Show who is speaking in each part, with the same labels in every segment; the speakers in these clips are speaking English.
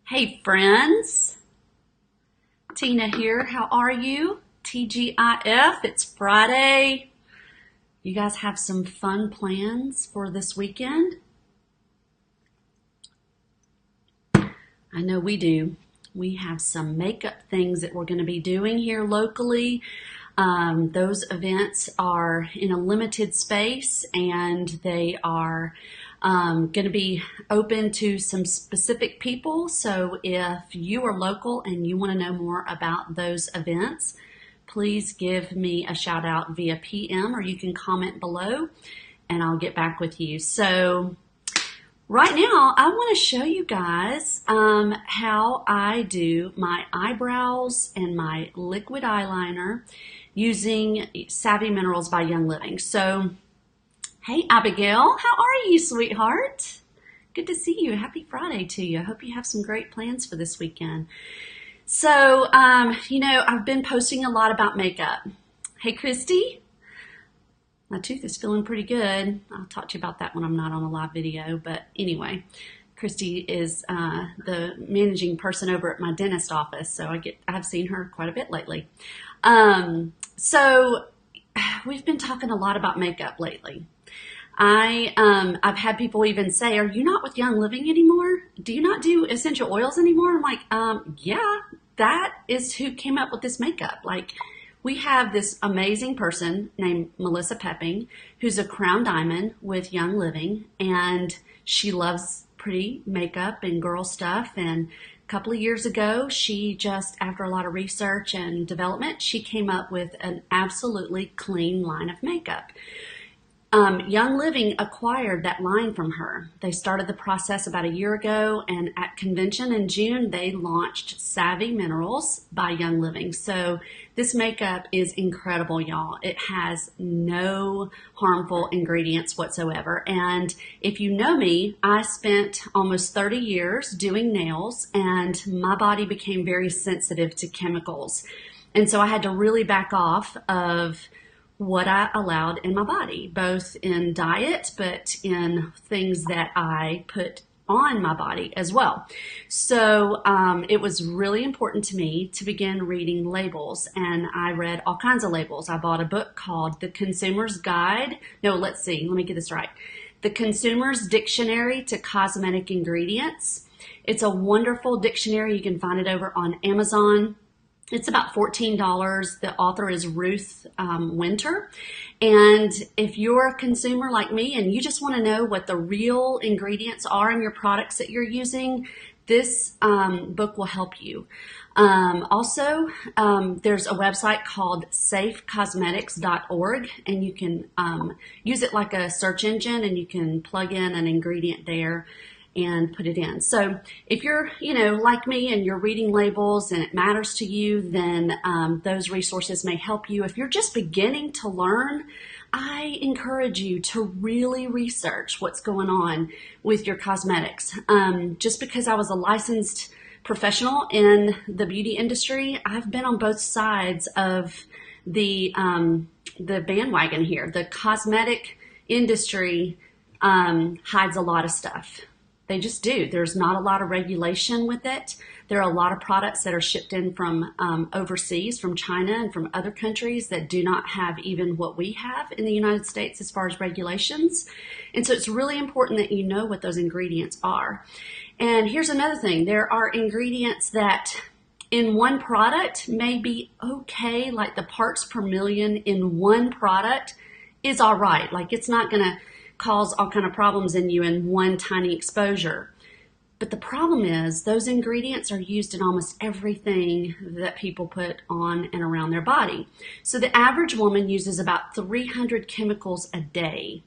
Speaker 1: Hey friends, Tina here. How are you? TGIF, it's Friday. You guys have some fun plans for this weekend? I know we do. We have some makeup things that we're going to be doing here locally. Those events are in a limited space and they are going to be open to some specific people. So if you are local and you want to know more about those events, please give me a shout out via PM or you can comment below and I'll get back with you. So right now, I want to show you guys how I do my eyebrows and my liquid eyeliner using Savvy Minerals by Young Living. So, hey Abigail, how are you, sweetheart? Good to see you. Happy Friday to you. I hope you have some great plans for this weekend. So, I've been posting a lot about makeup. Hey Christy. My tooth is feeling pretty good. I'll talk to you about that when I'm not on a live video. But anyway, Christy is the managing person over at my dentist office, so I've seen her quite a bit lately. So we've been talking a lot about makeup lately. I've had people even say, "Are you not with Young Living anymore? Do you not do essential oils anymore?" I'm like, yeah, that is who came up with this makeup. We have this amazing person named Melissa Pepping, who's a crown diamond with Young Living, and she loves pretty makeup and girl stuff. And a couple of years ago, she just, after a lot of research and development, she came up with an absolutely clean line of makeup. Young Living acquired that line from her. They started the process about a year ago, and at convention in June, they launched Savvy Minerals by Young Living. So this makeup is incredible, y'all. It has no harmful ingredients whatsoever. And if you know me, I spent almost 30 years doing nails, and my body became very sensitive to chemicals. And so I had to really back off of what I allowed in my body, both in diet, but in things that I put on my body as well. So it was really important to me to begin reading labels, and I read all kinds of labels. I bought a book called The Consumer's Guide. No, let's see, let me get this right. The Consumer's Dictionary to Cosmetic Ingredients. It's a wonderful dictionary. You can find it over on Amazon. It's about $14. The author is Ruth Winter. And if you're a consumer like me and you just want to know what the real ingredients are in your products that you're using, this book will help you. Also, there's a website called safecosmetics.org, and you can use it like a search engine, and you can plug in an ingredient there and put it in. So if you're, like me and you're reading labels and it matters to you, then those resources may help you. If you're just beginning to learn, I encourage you to really research what's going on with your cosmetics. Just because I was a licensed professional in the beauty industry, I've been on both sides of the bandwagon here. The cosmetic industry hides a lot of stuff. They just do. There's not a lot of regulation with it. There are a lot of products that are shipped in from overseas, from China and from other countries that do not have even what we have in the United States as far as regulations. And so it's really important that you know what those ingredients are. And here's another thing. There are ingredients that in one product may be okay, like the parts per million in one product is all right. Like it's not going to cause all kind of problems in you in one tiny exposure. But the problem is those ingredients are used in almost everything that people put on and around their body. So the average woman uses about 300 chemicals a day,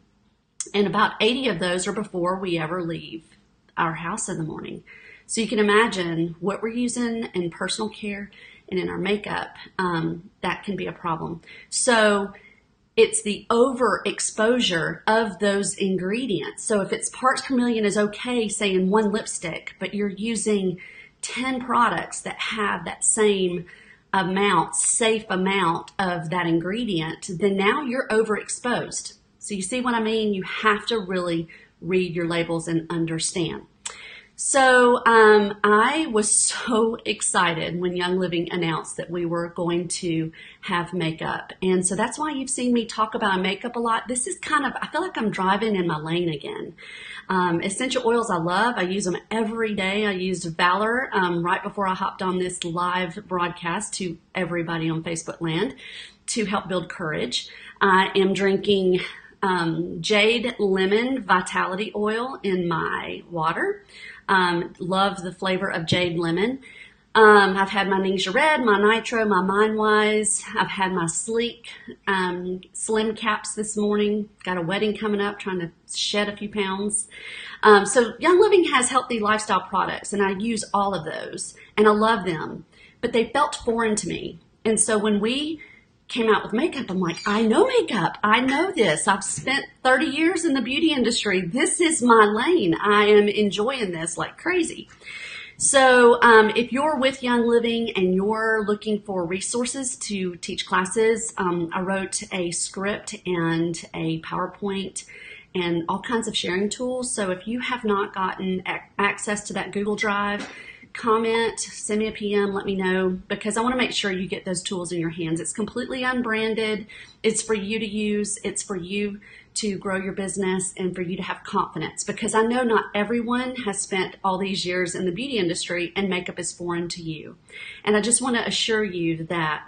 Speaker 1: and about 80 of those are before we ever leave our house in the morning. So you can imagine what we're using in personal care and in our makeup, that can be a problem. So it's the overexposure of those ingredients. So if it's parts per million is okay, say in one lipstick, but you're using 10 products that have that same amount, safe amount of that ingredient, then now you're overexposed. So you see what I mean? You have to really read your labels and understand. So I was so excited when Young Living announced that we were going to have makeup. And so that's why you've seen me talk about makeup a lot. This is kind of, I feel like I'm driving in my lane again. Essential oils I love. I use them every day. I used Valor right before I hopped on this live broadcast to everybody on Facebook land to help build courage. I am drinking Jade Lemon Vitality Oil in my water. Love the flavor of Jade Lemon. I've had my Ninja Red, my Nitro, my Mindwise. I've had my Sleek Slim Caps this morning. Got a wedding coming up, trying to shed a few pounds. So Young Living has healthy lifestyle products, and I use all of those, and I love them. But they felt foreign to me. And so when we came out with makeup, I'm like, I know makeup. I know this. I've spent 30 years in the beauty industry. This is my lane. I am enjoying this like crazy. So if you're with Young Living and you're looking for resources to teach classes, I wrote a script and a PowerPoint and all kinds of sharing tools. So if you have not gotten access to that Google Drive, comment, send me a PM, let me know, because I want to make sure you get those tools in your hands. It's completely unbranded. It's for you to use. It's for you to grow your business and for you to have confidence, because I know not everyone has spent all these years in the beauty industry and makeup is foreign to you. And I just want to assure you that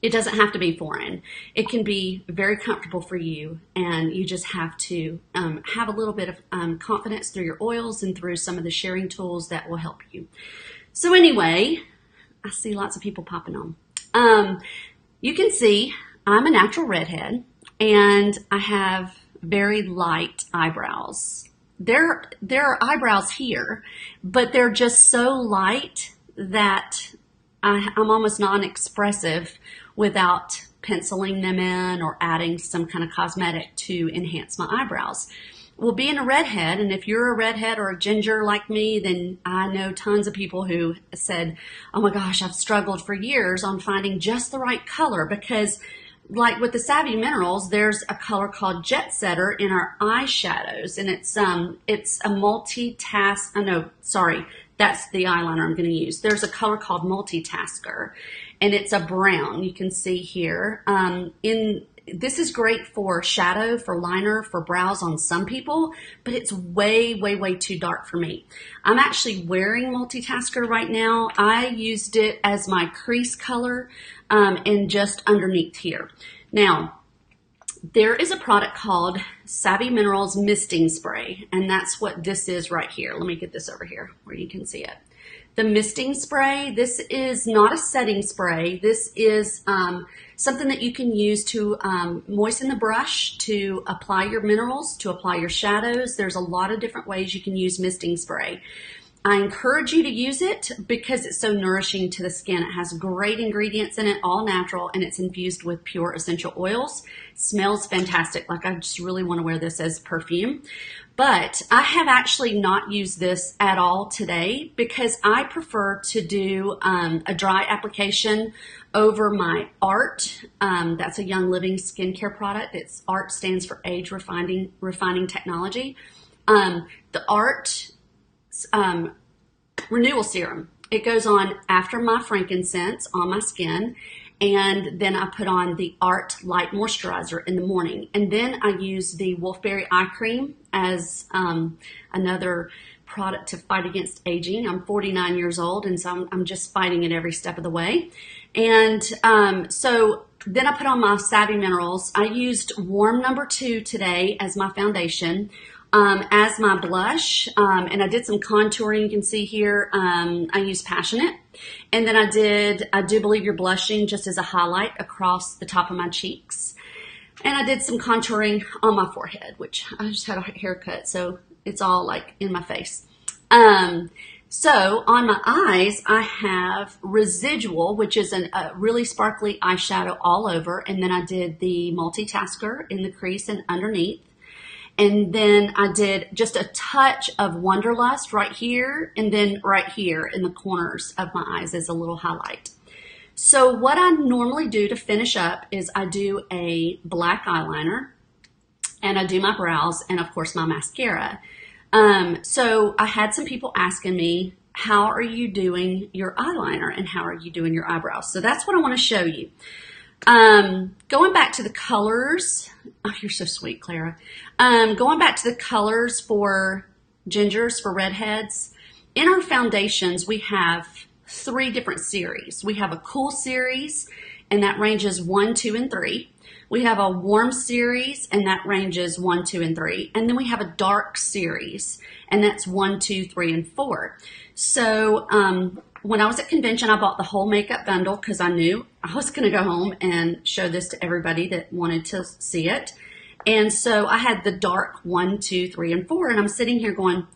Speaker 1: it doesn't have to be foreign. It can be very comfortable for you, and you just have to have a little bit of confidence through your oils and through some of the sharing tools that will help you. So anyway, I see lots of people popping on. You can see I'm a natural redhead, and I have very light eyebrows. There are eyebrows here, but they're just so light that I'm almost non-expressive without penciling them in or adding some kind of cosmetic to enhance my eyebrows. Well, being a redhead, and if you're a redhead or a ginger like me, then I know tons of people who said, oh my gosh, I've struggled for years on finding just the right color, because like with the Savvy Minerals, there's a color called Jet Setter in our eyeshadows, and it's a multitask. Oh no, sorry, that's the eyeliner I'm going to use. There's a color called Multitasker, and it's a brown. You can see here. This is great for shadow, for liner, for brows on some people, but it's way, way, way too dark for me. I'm actually wearing Multitasker right now. I used it as my crease color and just underneath here. Now, there is a product called Savvy Minerals Misting Spray, and that's what this is right here. Let me get this over here where you can see it. The misting spray, this is not a setting spray. This is something that you can use to moisten the brush, to apply your minerals, to apply your shadows. There's a lot of different ways you can use misting spray. I encourage you to use it because it's so nourishing to the skin. It has great ingredients in it, all natural, and it's infused with pure essential oils. Smells fantastic. Like, I just really want to wear this as perfume. But I have actually not used this at all today because I prefer to do a dry application over my Art. That's a Young Living skincare product. It's Art stands for Age Refining Technology. The Art Renewal Serum. It goes on after my frankincense on my skin, and then I put on the Art Light Moisturizer in the morning. And then I use the Wolfberry Eye Cream as another product to fight against aging. I'm 49 years old, and so I'm just fighting it every step of the way. And so then I put on my Savvy Minerals. I used Warm No. 2 today as my foundation. As my blush, and I did some contouring. You can see here, I used Passionate, and then I do Believe You're Blushing just as a highlight across the top of my cheeks, and I did some contouring on my forehead, which I just had a haircut, so it's all like in my face. So on my eyes, I have Residual, which is a really sparkly eyeshadow all over, and then I did the Multitasker in the crease and underneath. And then I did just a touch of Wanderlust right here, and then right here in the corners of my eyes as a little highlight. So what I normally do to finish up is I do a black eyeliner, and I do my brows, and of course my mascara. So I had some people asking me, how are you doing your eyeliner and how are you doing your eyebrows? So that's what I want to show you. Going back to the colors. Oh, you're so sweet, Clara. Going back to the colors for gingers, for redheads. In our foundations, we have 3 different series. We have a cool series, and that ranges 1, 2, and 3. We have a warm series, and that ranges 1, 2, and 3. And then we have a dark series, and that's 1, 2, 3, and 4. So when I was at convention, I bought the whole makeup bundle because I knew I was going to go home and show this to everybody that wanted to see it. And so I had the dark 1, 2, 3, and 4, and I'm sitting here going,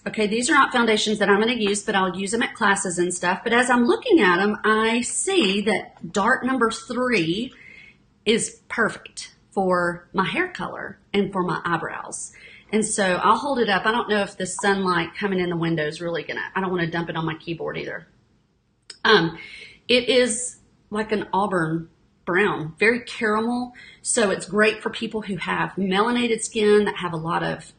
Speaker 1: okay, these are not foundations that I'm going to use, but I'll use them at classes and stuff. But as I'm looking at them, I see that dark number 3 is perfect for my hair color and for my eyebrows. And so I'll hold it up. I don't know if the sunlight coming in the window is really gonna, I don't want to dump it on my keyboard either. It is like an auburn brown, very caramel. So it's great for people who have melanated skin that have a lot of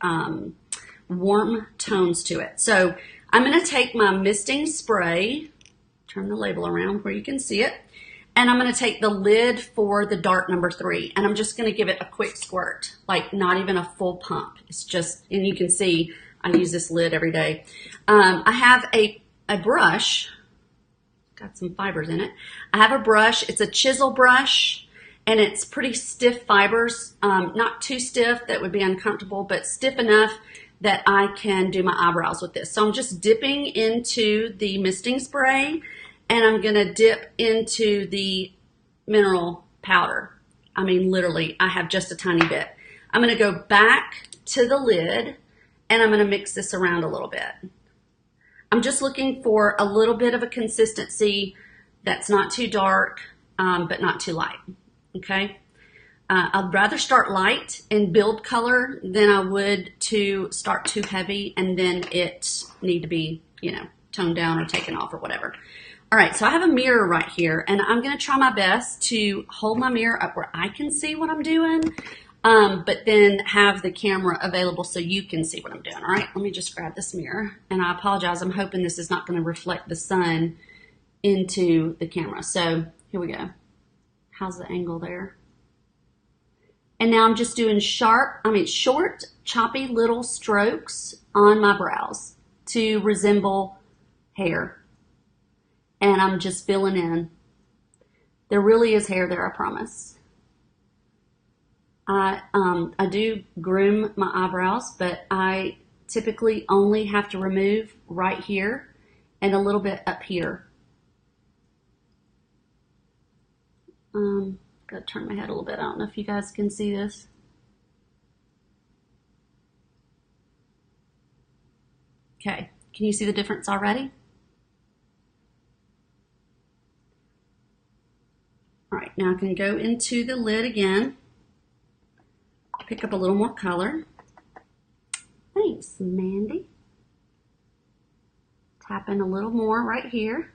Speaker 1: warm tones to it. So I'm going to take my misting spray, turn the label around where you can see it, and I'm going to take the lid for the dark number 3, and I'm just going to give it a quick squirt, like not even a full pump. It's just, and you can see I use this lid every day. I have a brush, got some fibers in it. I have a brush, it's a chisel brush, and it's pretty stiff fibers, not too stiff that would be uncomfortable, but stiff enough that I can do my eyebrows with this. So I'm just dipping into the misting spray, and I'm gonna dip into the mineral powder. I mean, literally, I have just a tiny bit. I'm gonna go back to the lid, and I'm gonna mix this around a little bit. I'm just looking for a little bit of a consistency that's not too dark, but not too light, okay? I'd rather start light and build color than I would to start too heavy and then it need to be, you know, toned down or taken off or whatever. All right, so I have a mirror right here, and I'm going to try my best to hold my mirror up where I can see what I'm doing, but then have the camera available so you can see what I'm doing. All right, let me just grab this mirror, and I apologize. I'm hoping this is not going to reflect the sun into the camera. So here we go. How's the angle there? And now I'm just doing short, choppy little strokes on my brows to resemble hair. And I'm just filling in. There really is hair there, I promise. I do groom my eyebrows, but I typically only have to remove right here and a little bit up here. Gotta turn my head a little bit. I don't know if you guys can see this. Okay, can you see the difference already? All right, now I can go into the lid again, pick up a little more color. Thanks, Mandy. Tap in a little more right here.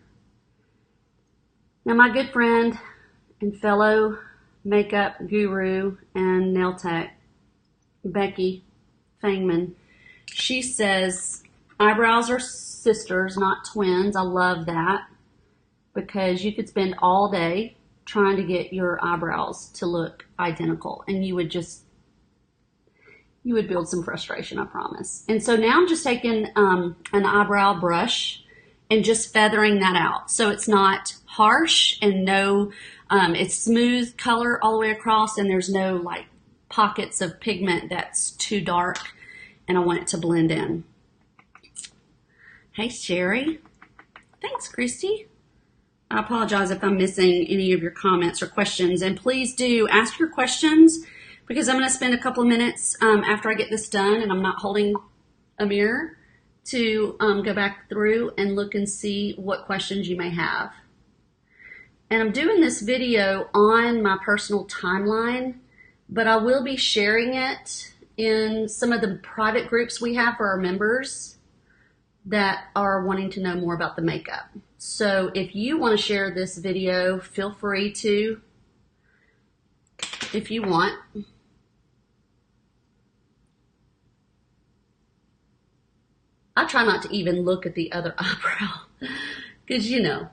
Speaker 1: Now my good friend and fellow makeup guru and nail tech, Becky Fangman, she says eyebrows are sisters, not twins. I love that because you could spend all day trying to get your eyebrows to look identical and you would build some frustration, I promise. And so now I'm just taking an eyebrow brush and just feathering that out. So it's not harsh and no, it's smooth color all the way across and there's no like pockets of pigment that's too dark and I want it to blend in. Hey, Sherry. Thanks, Christy. I apologize if I'm missing any of your comments or questions, and please do ask your questions because I'm going to spend a couple of minutes after I get this done and I'm not holding a mirror to go back through and look and see what questions you may have. And I'm doing this video on my personal timeline, but I will be sharing it in some of the private groups we have for our members that are wanting to know more about the makeup. So if you want to share this video, feel free to, if you want. try not to even look at the other eyebrow because, you know,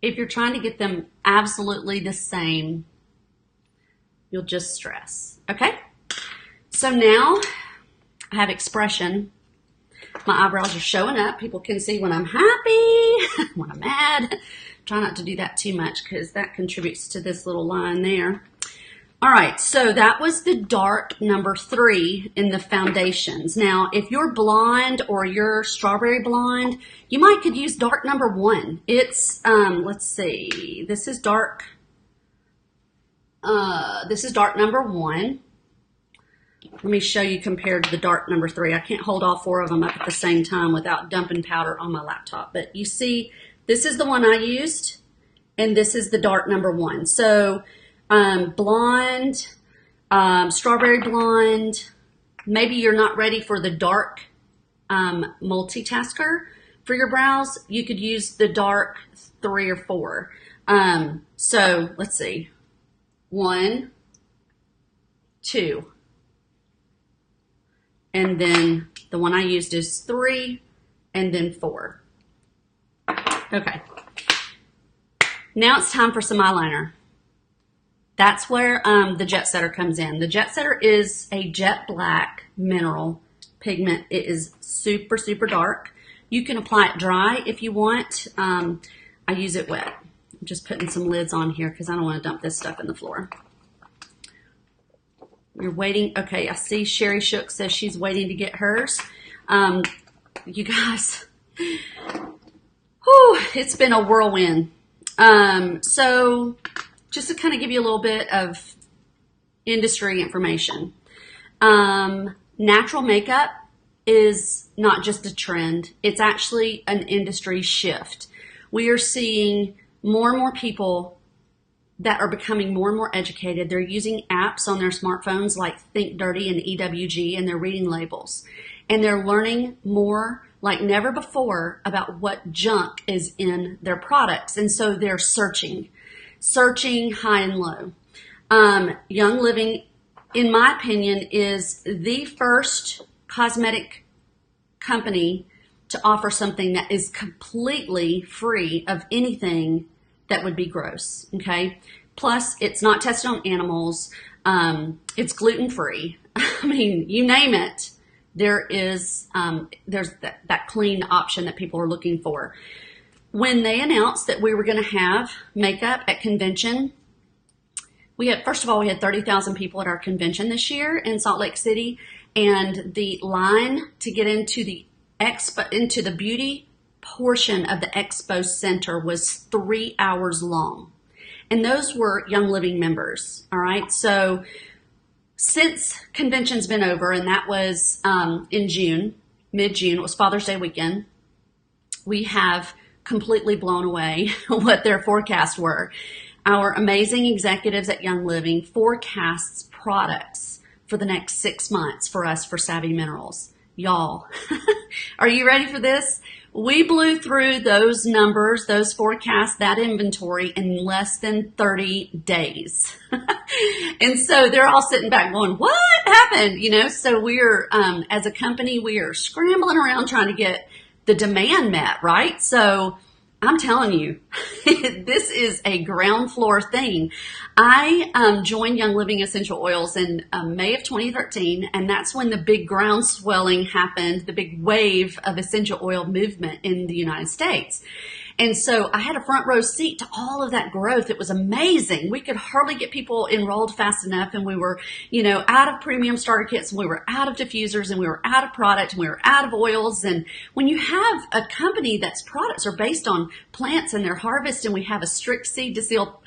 Speaker 1: if you're trying to get them absolutely the same, you'll just stress. Okay? So now I have expression. My eyebrows are showing up. People can see when I'm happy, when I'm mad. Try not to do that too much because that contributes to this little line there. All right, so that was the dark number 3 in the foundations. Now, if you're blonde or you're strawberry blonde, you might could use dark number 1. It's, let's see, this is dark number 1. Let me show you compared to the dark number 3. I can't hold all 4 of them up at the same time without dumping powder on my laptop. But you see, this is the one I used, and this is the dark number 1. So blonde, strawberry blonde, maybe you're not ready for the dark multitasker for your brows. You could use the dark 3 or 4. So let's see. 1, 2. And then the one I used is 3 and then 4. Okay. Now it's time for some eyeliner. That's where the Jet Setter comes in. The Jet Setter is a jet black mineral pigment. It is super, super dark. You can apply it dry if you want. I use it wet. I'm just putting some lids on here because I don't want to dump this stuff in the floor. You're waiting. Okay, I see Sherry Shook says she's waiting to get hers. You guys, whew, it's been a whirlwind. So just to kind of give you a little bit of industry information. Natural makeup is not just a trend. It's actually an industry shift. We are seeing more and more people that are becoming more and more educated. They're using apps on their smartphones like Think Dirty and EWG, and they're reading labels. And they're learning more like never before about what junk is in their products. And so they're searching high and low. Young Living, in my opinion, is the first cosmetic company to offer something that is completely free of anything that would be gross, okay? Plus, it's not tested on animals. It's gluten-free. I mean, you name it, there's that clean option that people are looking for. When they announced that we were going to have makeup at convention, first of all, we had 30,000 people at our convention this year in Salt Lake City, and the line to get into the beauty portion of the expo center was 3 hours long. And those were Young Living members. All right. So since convention's been over, and that was in June, mid-June, it was Father's Day weekend, we have completely blown away what their forecasts were. Our amazing executives at Young Living forecasts products for the next 6 months for us for Savvy Minerals. Y'all, are you ready for this? We blew through those numbers, those forecasts, that inventory in less than 30 days. And so they're all sitting back going, what happened? You know, so we're, as a company, we are scrambling around trying to get the demand met, right? So I'm telling you, this is a ground floor thing. I joined Young Living Essential Oils in May of 2013, and that's when the big ground swelling happened, the big wave of essential oil movement in the United States. And so I had a front row seat to all of that growth. It was amazing. We could hardly get people enrolled fast enough, and we were, out of premium starter kits, and we were out of diffusers, and we were out of product, and we were out of oils. And when you have a company that's products are based on plants and their harvest, and we have a strict seed to seal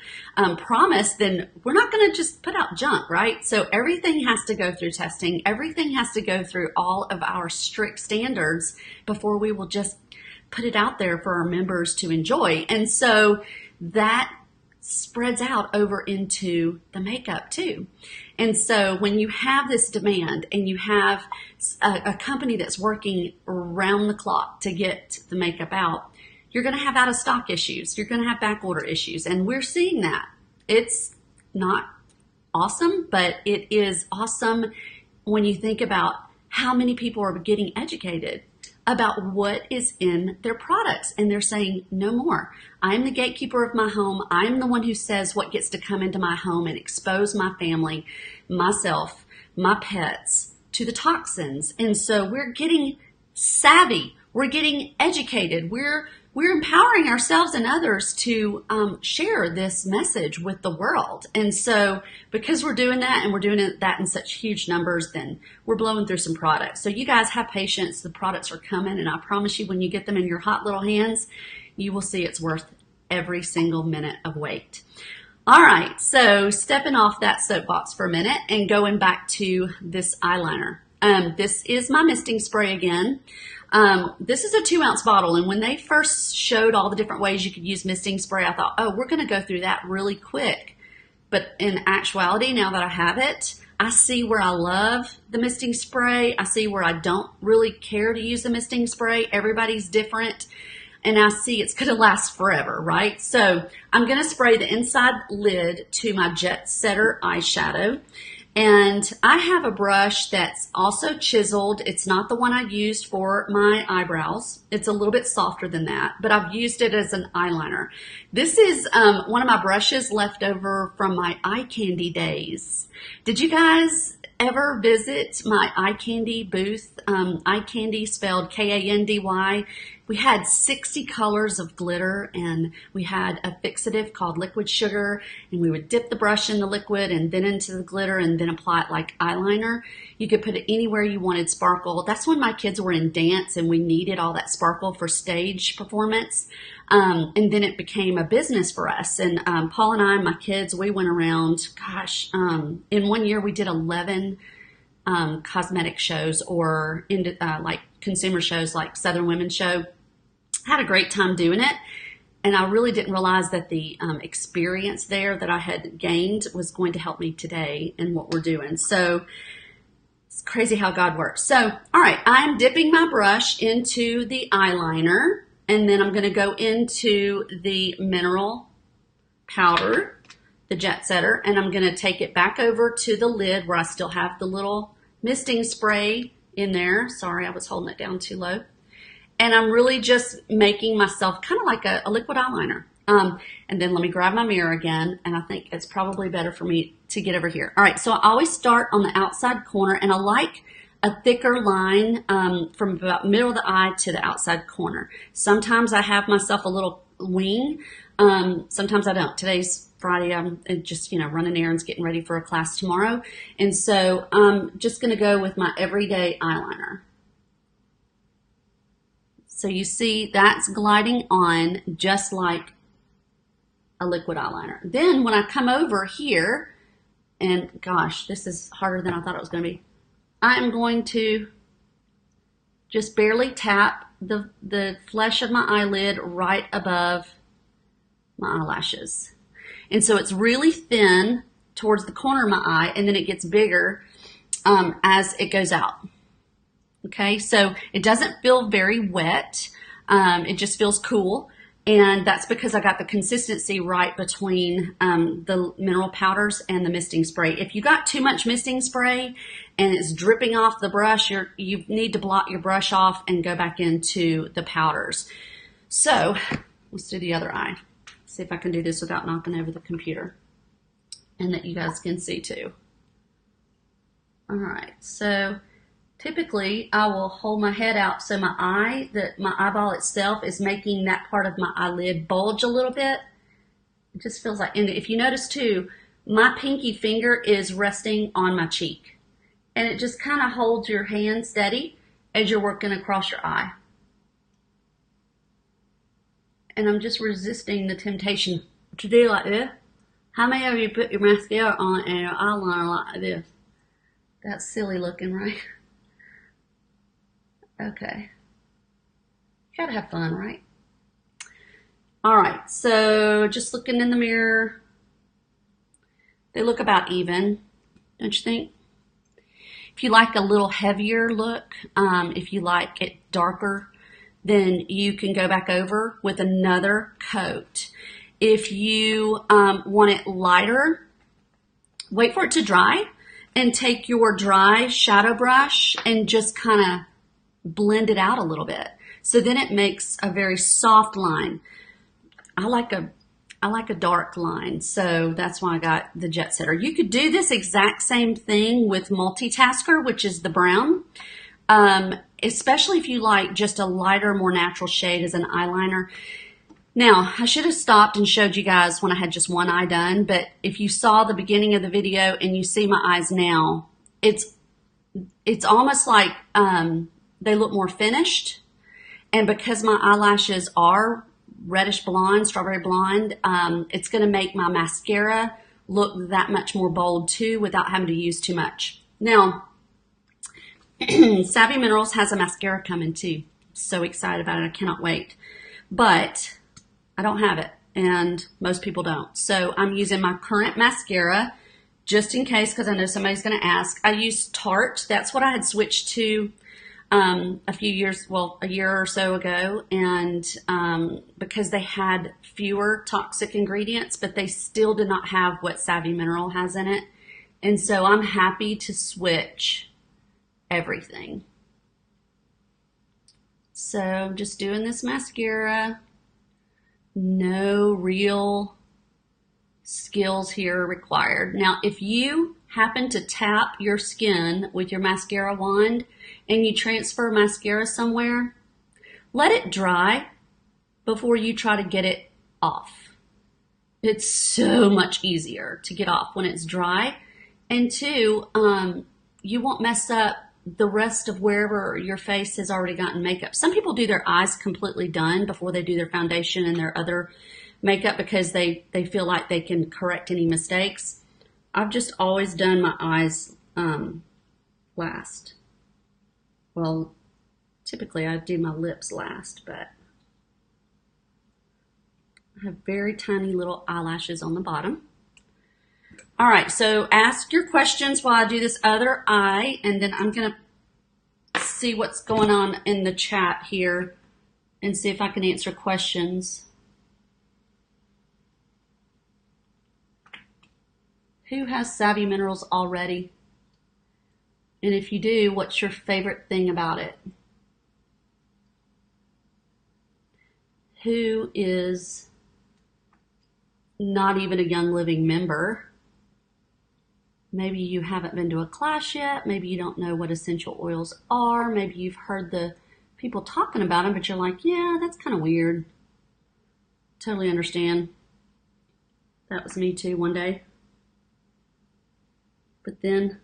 Speaker 1: promise, then we're not going to just put out junk, right? So everything has to go through testing. Everything has to go through all of our strict standards before we will just put it out there for our members to enjoy. And so that spreads out over into the makeup too. And so when you have this demand and you have a company that's working around the clock to get the makeup out, you're going to have out of stock issues. You're going to have back order issues. And we're seeing that. It's not awesome, but it is awesome when you think about how many people are getting educated. about what is in their products. And they're saying, no more. I'm the gatekeeper of my home. I'm the one who says what gets to come into my home and expose my family, myself, my pets to the toxins. And so we're getting savvy. We're getting educated. We're empowering ourselves and others to share this message with the world. And so because we're doing that and we're doing that in such huge numbers, then we're blowing through some products. So you guys have patience. The products are coming. And I promise you, when you get them in your hot little hands, you will see it's worth every single minute of wait. All right. So stepping off that soapbox for a minute and going back to this eyeliner. This is my misting spray again. This is a 2-ounce bottle, and when they first showed all the different ways you could use misting spray, I thought, oh, we're going to go through that really quick. But in actuality, now that I have it, I see where I love the misting spray. I see where I don't really care to use the misting spray. Everybody's different, and I see it's going to last forever, right? So I'm going to spray the inside lid to my Jet Setter eyeshadow. And I have a brush that's also chiseled. It's not the one I used for my eyebrows. It's a little bit softer than that, but I've used it as an eyeliner. This is one of my brushes left over from my eye candy days. Did you guys ever visit my eye candy booth? Eye candy spelled K-A-N-D-Y. We had 60 colors of glitter, and we had a fixative called liquid sugar, and we would dip the brush in the liquid and then into the glitter and then apply it like eyeliner. You could put it anywhere you wanted sparkle. That's when my kids were in dance and we needed all that sparkle for stage performance. And then it became a business for us. And Paul and I, my kids, we went around, gosh, in one year we did 11 cosmetic shows or like consumer shows like Southern Women's Show. Had a great time doing it, and I really didn't realize that the experience there that I had gained was going to help me today in what we're doing. So it's crazy how God works. So, all right, I'm dipping my brush into the eyeliner, and then I'm going to go into the mineral powder, the Jet Setter, and I'm going to take it back over to the lid where I still have the little misting spray in there. Sorry, I was holding it down too low. And I'm really just making myself kind of like a liquid eyeliner. And then let me grab my mirror again. And I think it's probably better for me to get over here. All right, so I always start on the outside corner. And I like a thicker line from about middle of the eye to the outside corner. Sometimes I have myself a little wing. Sometimes I don't. Today's Friday. I'm just, running errands, getting ready for a class tomorrow. And so I'm just going to go with my everyday eyeliner. So you see that's gliding on just like a liquid eyeliner. Then when I come over here, and gosh, this is harder than I thought it was going to be. I'm going to just barely tap the flesh of my eyelid right above my eyelashes. And so it's really thin towards the corner of my eye, and then it gets bigger as it goes out. Okay, so it doesn't feel very wet. It just feels cool. And that's because I got the consistency right between the mineral powders and the misting spray. If you got too much misting spray and it's dripping off the brush, you need to blot your brush off and go back into the powders. So let's do the other eye. See if I can do this without knocking over the computer and that you guys can see too. All right, so typically, I will hold my head out so my eyeball itself is making that part of my eyelid bulge a little bit. It just feels like, and if you notice too, my pinky finger is resting on my cheek. And it just kind of holds your hand steady as you're working across your eye. And I'm just resisting the temptation to do like this. How many of you put your mascara on and your eyeliner like this? That's silly looking, right? Okay. You gotta have fun, right? All right, so just looking in the mirror, they look about even, don't you think? If you like a little heavier look, if you like it darker, then you can go back over with another coat. If you want it lighter, wait for it to dry and take your dry shadow brush and just kind of blend it out a little bit. So then it makes a very soft line. I like a dark line, so that's why I got the Jet Setter. You could do this exact same thing with Multitasker, which is the brown, especially if you like just a lighter, more natural shade as an eyeliner. Now, I should have stopped and showed you guys when I had just one eye done, but if you saw the beginning of the video and you see my eyes now, it's almost like they look more finished. And because my eyelashes are reddish blonde, strawberry blonde, it's going to make my mascara look that much more bold too without having to use too much. Now, Savvy Minerals has a mascara coming too. So excited about it. I cannot wait. But I don't have it, and most people don't. So I'm using my current mascara just in case, because I know somebody's going to ask. I use Tarte. That's what I had switched to a year or so ago, and because they had fewer toxic ingredients, but they still did not have what Savvy Mineral has in it. And so I'm happy to switch everything. So I'm just doing this mascara. No real skills here required. Now, if you happen to tap your skin with your mascara wand and you transfer mascara somewhere, let it dry before you try to get it off. It's so much easier to get off when it's dry. And two, you won't mess up the rest of wherever your face has already gotten makeup. Some people do their eyes completely done before they do their foundation and their other makeup because they feel like they can correct any mistakes. I've just always done my eyes last. Well, typically I do my lips last, but I have very tiny little eyelashes on the bottom. All right, so ask your questions while I do this other eye, and then I'm going to see what's going on in the chat here and see if I can answer questions. Who has Savvy Minerals already? And if you do, what's your favorite thing about it? Who is not even a Young Living member? Maybe you haven't been to a class yet. Maybe you don't know what essential oils are. Maybe you've heard the people talking about them, but you're like, yeah, that's kind of weird. Totally understand. That was me too one day. But then,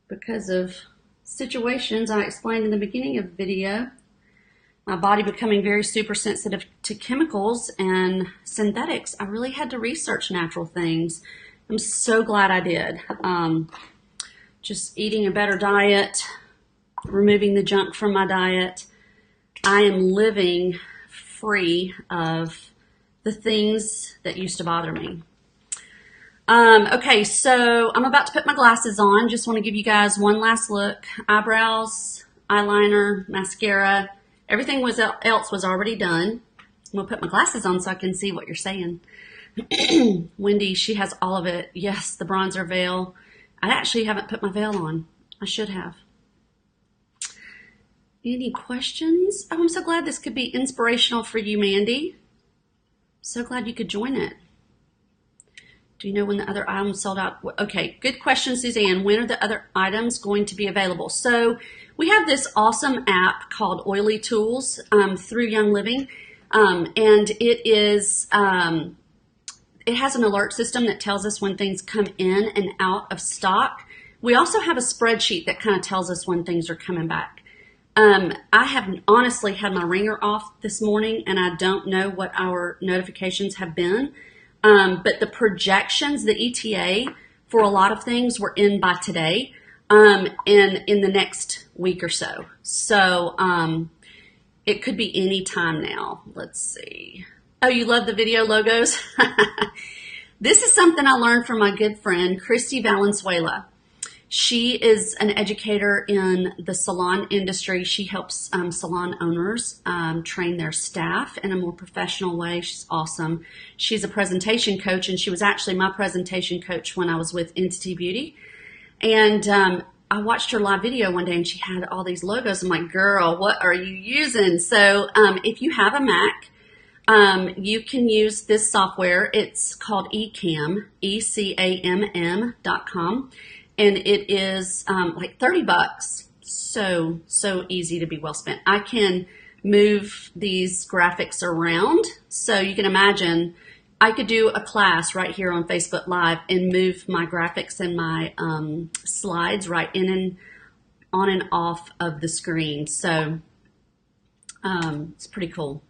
Speaker 1: because of situations I explained in the beginning of the video, my body becoming very super sensitive to chemicals and synthetics, I really had to research natural things. I'm so glad I did. Just eating a better diet, removing the junk from my diet. I am living free of the things that used to bother me. Okay, so I'm about to put my glasses on. Just want to give you guys one last look. Eyebrows, eyeliner, mascara, everything else was already done. I'm going to put my glasses on so I can see what you're saying. Wendy, she has all of it. Yes, the bronzer veil. I actually haven't put my veil on. I should have. Any questions? Oh, I'm so glad this could be inspirational for you, Mandy. So glad you could join it. Do you know when the other items sold out? Okay, good question, Suzanne. When are the other items going to be available? So we have this awesome app called Oily Tools through Young Living, and it is it has an alert system that tells us when things come in and out of stock. We also have a spreadsheet that kind of tells us when things are coming back. I have honestly had my ringer off this morning, and I don't know what our notifications have been. But the projections, the ETA for a lot of things were in by today, and in the next week or so. So, it could be any time now. Let's see. Oh, you love the video logos? This is something I learned from my good friend, Christy Valenzuela. She is an educator in the salon industry. She helps salon owners train their staff in a more professional way. She's awesome. She's a presentation coach, and she was actually my presentation coach when I was with Entity Beauty. And I watched her live video one day and she had all these logos. I'm like, girl, what are you using? So if you have a Mac, you can use this software. It's called eCam, ECAMM.com. And it is like $30. So easy to be well spent. I can move these graphics around. So you can imagine I could do a class right here on Facebook Live and move my graphics and my slides right in and on and off of the screen. So it's pretty cool.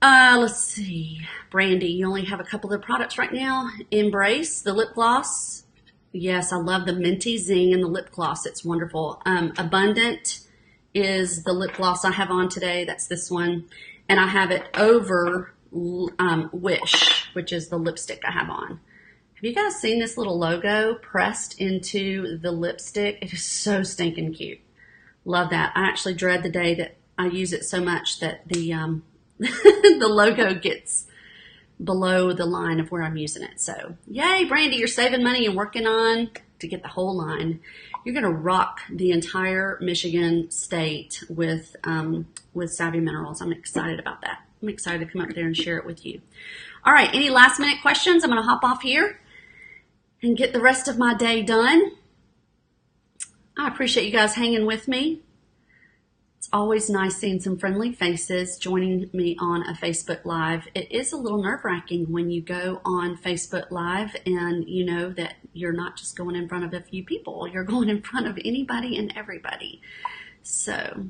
Speaker 1: Let's see. Brandy, you only have a couple of products right now. Embrace, the lip gloss. Yes, I love the Minty Zing and the lip gloss. It's wonderful. Abundant is the lip gloss I have on today. That's this one. And I have it over Wish, which is the lipstick I have on. Have you guys seen this little logo pressed into the lipstick? It is so stinking cute. Love that. I actually dread the day that I use it so much that the the logo gets below the line of where I'm using it. So yay, Brandy, you're saving money and working on to get the whole line. You're going to rock the entire Michigan state with Savvy Minerals. I'm excited about that. I'm excited to come up there and share it with you. All right, any last minute questions? I'm going to hop off here and get the rest of my day done. I appreciate you guys hanging with me. It's always nice seeing some friendly faces joining me on a Facebook Live. It is a little nerve-wracking when you go on Facebook Live and you know that you're not just going in front of a few people. You're going in front of anybody and everybody. So,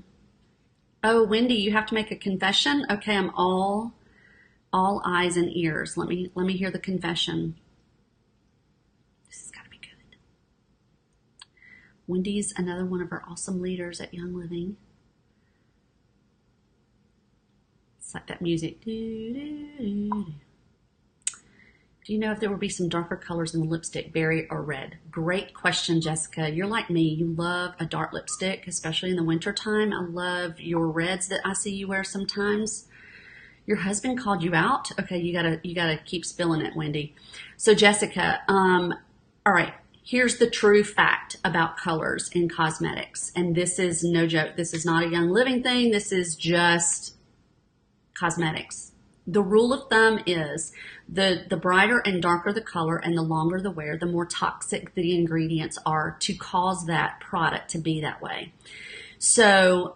Speaker 1: oh, Wendy, you have to make a confession? Okay, I'm all eyes and ears. Let me hear the confession. This has got to be good. Wendy's another one of our awesome leaders at Young Living. It's like that music. Do you know if there will be some darker colors in the lipstick, berry or red? Great question, Jessica. You're like me. You love a dark lipstick, especially in the winter time. I love your reds that I see you wear sometimes. Your husband called you out? Okay, you gotta keep spilling it, Wendy. So Jessica, all right, here's the true fact about colors in cosmetics. And this is no joke. This is not a Young Living thing. This is just cosmetics. The rule of thumb is the brighter and darker the color and the longer the wear, the more toxic the ingredients are to cause that product to be that way. So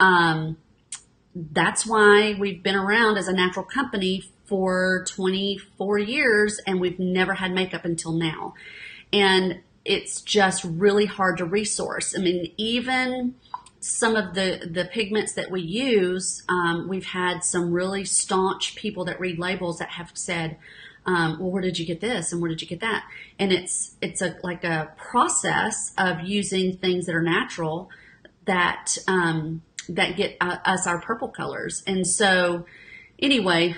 Speaker 1: that's why we've been around as a natural company for 24 years and we've never had makeup until now. And it's just really hard to resource. I mean, even some of the pigments that we use, we've had some really staunch people that read labels that have said, well, where did you get this and where did you get that? And it's like a process of using things that are natural that get us our purple colors. And so anyway,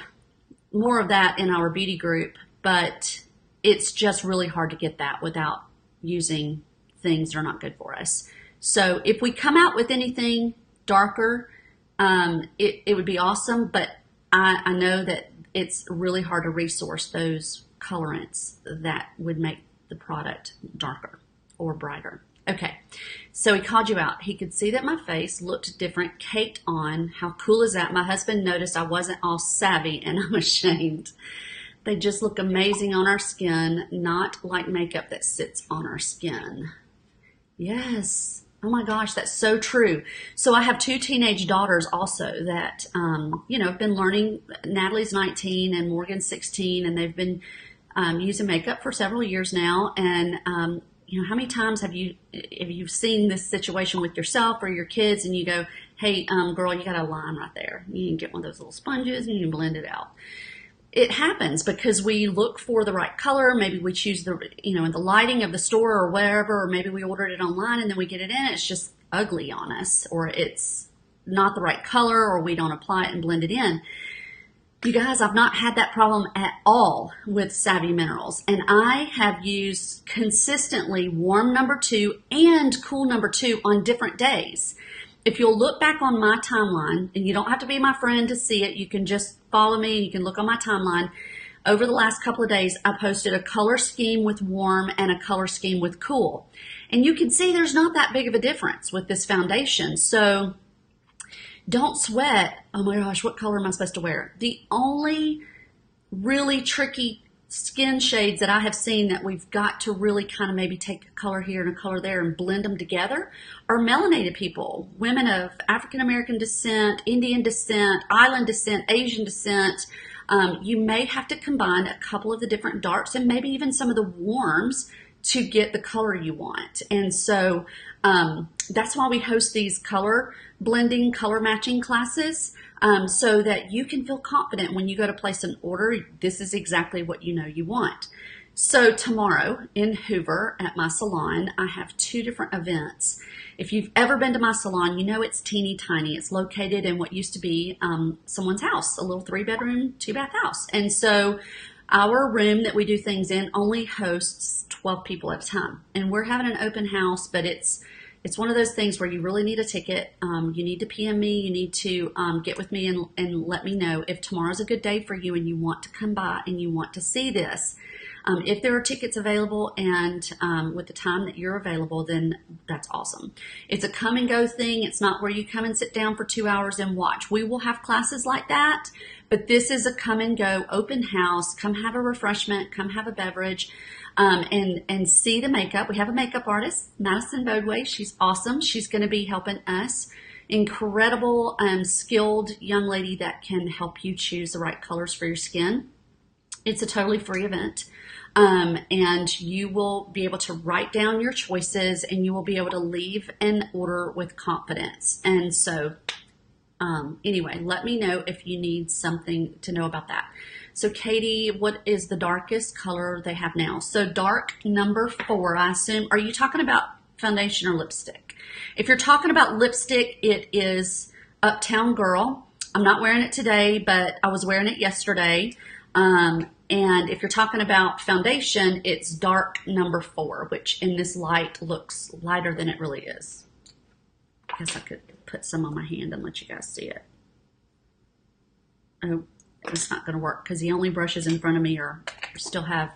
Speaker 1: more of that in our beauty group, but it's just really hard to get that without using things that are not good for us. So if we come out with anything darker, it would be awesome, but I know that it's really hard to resource those colorants that would make the product darker or brighter. Okay, so he called you out. He could see that my face looked different, caked on. How cool is that? My husband noticed I wasn't all savvy and I'm ashamed. They just look amazing on our skin, not like makeup that sits on our skin. Yes. Oh my gosh, that's so true. So I have two teenage daughters also that, have been learning. Natalie's 19 and Morgan's 16, and they've been using makeup for several years now. And, how many times have you seen this situation with yourself or your kids and you go, hey, girl, you got a line right there. You can get one of those little sponges and you can blend it out. It happens because we look for the right color. Maybe we choose in the lighting of the store or wherever, or maybe we ordered it online and then we get it in. It's just ugly on us, or it's not the right color, or we don't apply it and blend it in. You guys, I've not had that problem at all with Savvy Minerals, and I have used consistently warm number 2 and cool number 2 on different days. If you'll look back on my timeline, and you don't have to be my friend to see it, you can just follow me and you can look on my timeline. Over the last couple of days, I posted a color scheme with warm and a color scheme with cool. And you can see there's not that big of a difference with this foundation. So don't sweat. Oh my gosh, what color am I supposed to wear? The only really tricky skin shades that I have seen that we've got to really kind of maybe take a color here and a color there and blend them together are melanated people, women of African American descent, Indian descent, island descent, Asian descent. You may have to combine a couple of the different darks and maybe even some of the warms to get the color you want. And so that's why we host these color blending, color matching classes, so that you can feel confident when you go to place an order, this is exactly what you know you want. So tomorrow in Hoover at my salon, I have 2 different events. If you've ever been to my salon, you know it's teeny tiny. It's located in what used to be someone's house, a little 3-bedroom, 2-bath house. And so our room that we do things in only hosts 12 people at a time. And we're having an open house, but it's one of those things where you really need a ticket. You need to PM me. You need to get with me and let me know if tomorrow's a good day for you and you want to come by and you want to see this. If there are tickets available and with the time that you're available, then that's awesome. It's a come and go thing. It's not where you come and sit down for 2 hours and watch. We will have classes like that, but this is a come and go open house. Come have a refreshment, come have a beverage. And see the makeup. We have a makeup artist, Madison Bodway. She's awesome. She's going to be helping us. Incredible, skilled young lady that can help you choose the right colors for your skin. It's a totally free event. And you will be able to write down your choices and you will be able to leave an order with confidence. And so, anyway, let me know if you need something to know about that. So Katie, what is the darkest color they have now? So dark number 4, I assume. Are you talking about foundation or lipstick? If you're talking about lipstick, it is Uptown Girl. I'm not wearing it today, but I was wearing it yesterday. And if you're talking about foundation, it's dark number 4, which in this light looks lighter than it really is. I guess I could put some on my hand and let you guys see it. Oh. It's not going to work because the only brushes in front of me still have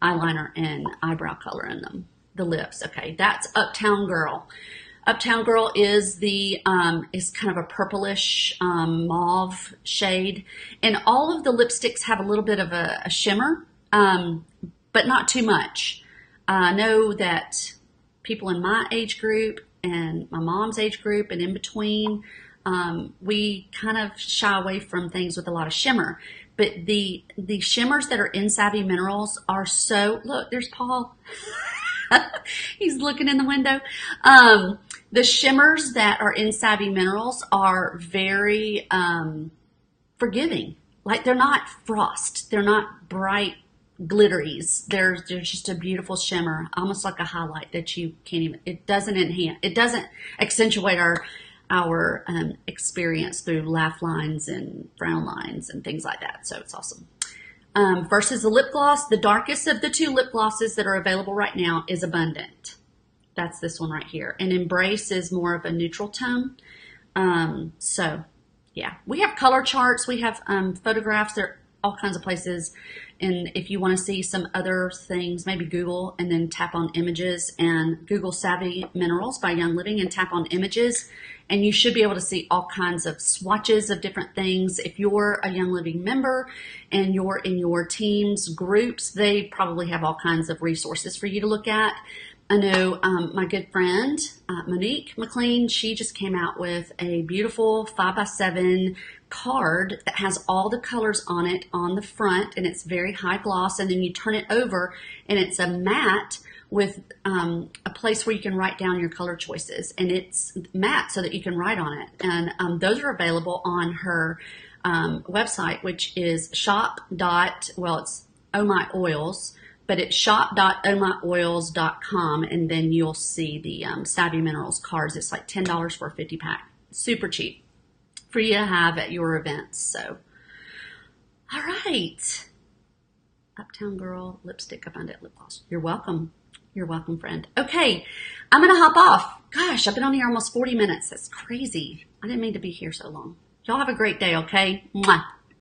Speaker 1: eyeliner and eyebrow color in them. The lips, okay, that's Uptown Girl. Uptown Girl is is kind of a purplish mauve shade, and all of the lipsticks have a little bit of a shimmer, but not too much. I know that people in my age group and my mom's age group and in between, we kind of shy away from things with a lot of shimmer, but the shimmers that are in Savvy Minerals are so, look, there's Paul. He's looking in the window. The shimmers that are in Savvy Minerals are very forgiving. Like they're not frost. They're not bright glitteries. They're just a beautiful shimmer, almost like a highlight that you can't even, it doesn't accentuate our experience through laugh lines and frown lines and things like that. So it's awesome. Versus the lip gloss, the darkest of the 2 lip glosses that are available right now is Abundant. That's this one right here. And Embrace is more of a neutral tone. So yeah, we have color charts. We have photographs. There all kinds of places. And if you want to see some other things, maybe Google and then tap on images and Google Savvy Minerals by Young Living and tap on images. And you should be able to see all kinds of swatches of different things. If you're a Young Living member and you're in your team's groups, they probably have all kinds of resources for you to look at. I know my good friend, Monique McLean, she just came out with a beautiful 5x7 card that has all the colors on it on the front, and it's very high gloss, and then you turn it over and it's a matte with a place where you can write down your color choices, and it's matte so that you can write on it. And those are available on her website, which is it's Oh My Oils, but it's shop.ohmyoils.com, and then you'll see the Savvy Minerals cards. It's like $10 for a 50-pack. Super cheap for you to have at your events. So, all right. Uptown Girl, lipstick, Abundant lip gloss. You're welcome. You're welcome, friend. Okay, I'm going to hop off. Gosh, I've been on here almost 40 minutes. That's crazy. I didn't mean to be here so long. Y'all have a great day, okay? Mwah.